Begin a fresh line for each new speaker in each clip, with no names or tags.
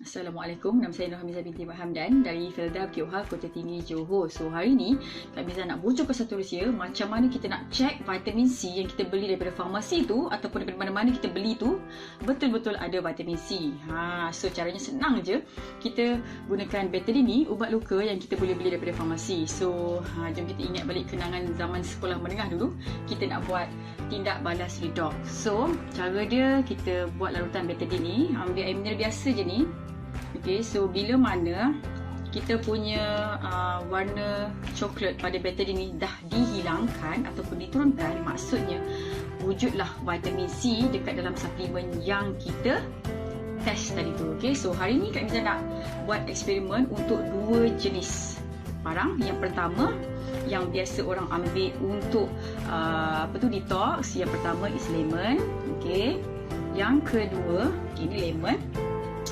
Assalamualaikum, nama saya Nur Hamizah binti Mak Hamdan dari Felda QH Kota Tinggi Johor. So hari ni Kak Hamizah nak bocor ke satu rahsia macam mana kita nak check vitamin C yang kita beli daripada farmasi tu ataupun daripada mana-mana kita beli tu betul-betul ada vitamin C. So caranya senang je. Kita gunakan Betadine ni, ubat luka yang kita boleh beli daripada farmasi. So jom kita ingat balik kenangan zaman sekolah menengah dulu. Kita nak buat tindak balas redox. So cara dia, kita buat larutan Betadine ni, ambil air mineral biasa je ni. Okay, so bila mana kita punya warna coklat pada Betadine ni dah dihilangkan ataupun diturunkan, maksudnya wujudlah vitamin C dekat dalam suplemen yang kita test tadi tu. Okay, so hari ni Kak Hamizah nak buat eksperimen untuk dua jenis barang. Yang pertama yang biasa orang ambil untuk detox. Yang pertama is lemon. Okay, yang kedua ini lemon.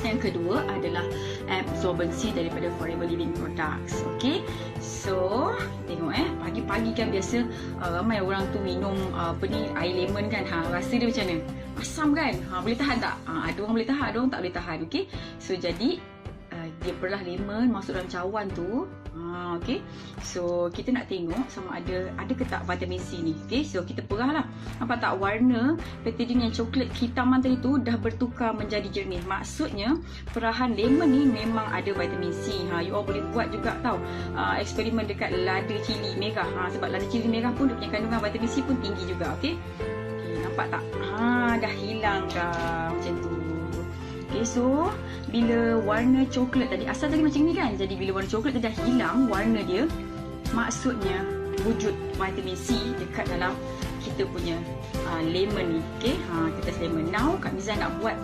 Yang kedua adalah absorbency daripada Forever Living Products. Okay, so tengok pagi-pagi kan biasa ramai orang tu minum air lemon kan. Rasa dia macam mana? Asam kan? Boleh tahan tak? Ada orang boleh tahan, ada orang tak boleh tahan. Okay, so jadi dia perlah lemon masuk dalam cawan tu. Okay, so kita nak tengok sama ada ke tak vitamin C ni. Okay, so kita perah lah. Nampak tak warna Betadine yang coklat hitaman tadi tu dah bertukar menjadi jernih. Maksudnya perahan lemon ni memang ada vitamin C. You all boleh buat juga tau eksperimen dekat lada cili merah. Sebab lada cili merah pun dia punya kandungan vitamin C pun tinggi juga. Okay, nampak tak? Dah hilang dah macam tu. Okay, so bila warna coklat tadi, asal tadi macam ni kan, jadi bila warna coklat tadi dah hilang warna dia, maksudnya wujud vitamin C dekat dalam kita punya lemon ni. Okay, kita test lemon. Now Kak Hamizah nak buat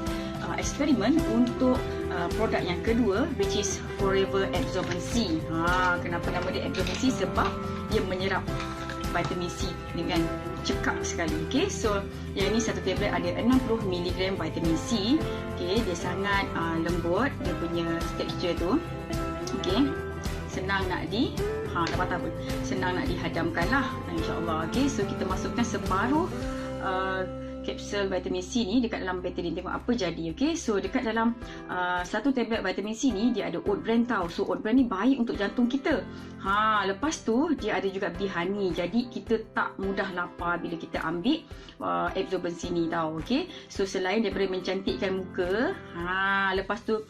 eksperimen untuk produk yang kedua, which is Forever Absorbency. Kenapa nama dia Absorbency? Sebab dia menyerap vitamin C dengan cekap sekali. Okay, so yang ni satu tablet ada 60mg vitamin C. Okay, dia sangat lembut dia punya tekstur tu. Okay, senang nak tak patah pun, senang nak dihadamkan lah, insyaAllah. Okay, so kita masukkan separuh kapsul vitamin C ni dekat dalam Betadine. Tengok apa jadi. Okay, so dekat dalam satu tablet vitamin C ni dia ada oat bran tau. So oat bran ni baik untuk jantung kita. Lepas tu dia ada juga bee honey. Jadi kita tak mudah lapar bila kita ambil absorbency ni tau. Okay, so selain daripada mencantikkan muka, lepas tu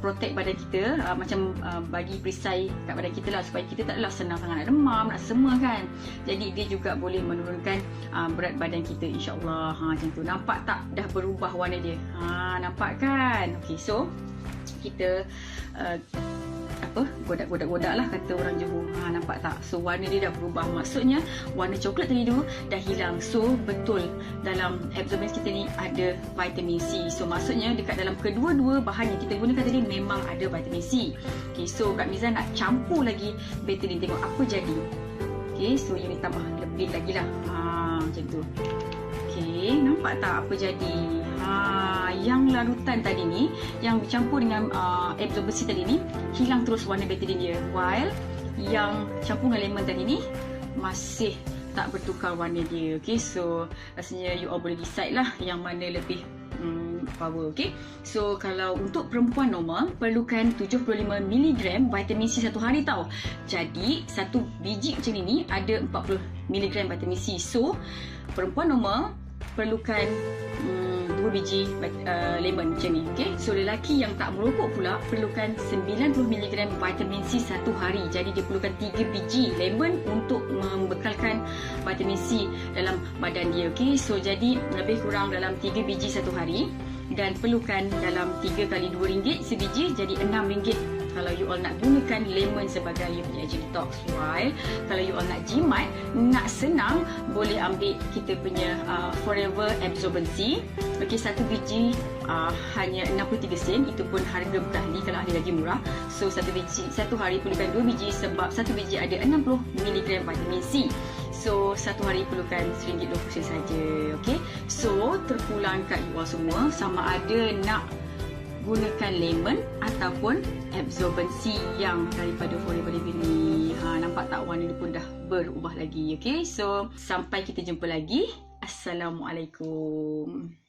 protect badan kita, macam bagi perisai kat badan kita lah, supaya kita taklah senang sangat nak demam, nak semua kan. Jadi dia juga boleh menurunkan berat badan kita, insyaAllah. Macam tu. Nampak tak dah berubah warna dia? Nampak kan? Okay, so kita godak-godak lah kata orang Johor. Nampak tak? So warna dia dah berubah. Maksudnya warna coklat tadi tu dah hilang. So betul dalam absorbency kita ni ada vitamin C. So maksudnya dekat dalam kedua-dua bahan yang kita gunakan tadi memang ada vitamin C. Okay, so Kak Hamizah nak campur lagi Betadine, tengok apa jadi. Okay, so yang ni tambah lebih lagi lah. Macam tu. Okay, nampak tak apa jadi? Yang larutan tadi ni yang bercampur dengan absorbency tadi ni hilang terus warna Betadine dia, while yang campur dengan lemon tadi ni masih tak bertukar warna dia. Okay, so rasanya you all boleh decide lah yang mana lebih power. Okay, so kalau untuk perempuan normal perlukan 75mg vitamin C satu hari tau. Jadi satu biji macam ni ada 40mg vitamin C. So perempuan normal perlukan 2 biji lemon macam ni. Okay, so lelaki yang tak merokok pula perlukan 90mg vitamin C satu hari. Jadi dia perlukan 3 biji lemon untuk membekalkan vitamin C dalam badan dia. Okay, so jadi lebih kurang dalam 3 biji satu hari, dan perlukan dalam 3 kali RM2 sebiji, jadi RM6 kalau you all nak gunakan lemon sebagai you punya agent detox. While kalau you all nak jimat, nak senang, boleh ambil kita punya Forever Absorbency. Okay, satu biji hanya 63 sen. Itu pun harga bekas ni kalau ada lagi murah. So satu biji satu hari perlukan 2 biji sebab satu biji ada 60mg vitamin C. So satu hari perlukan RM1.20 saja. Okay, so terpulang kat you all semua sama ada nak gunakan lemon ataupun absorbency yang daripada Forever Living ni. Nampak tak warna dia pun dah berubah lagi. Okay, so sampai kita jumpa lagi. Assalamualaikum.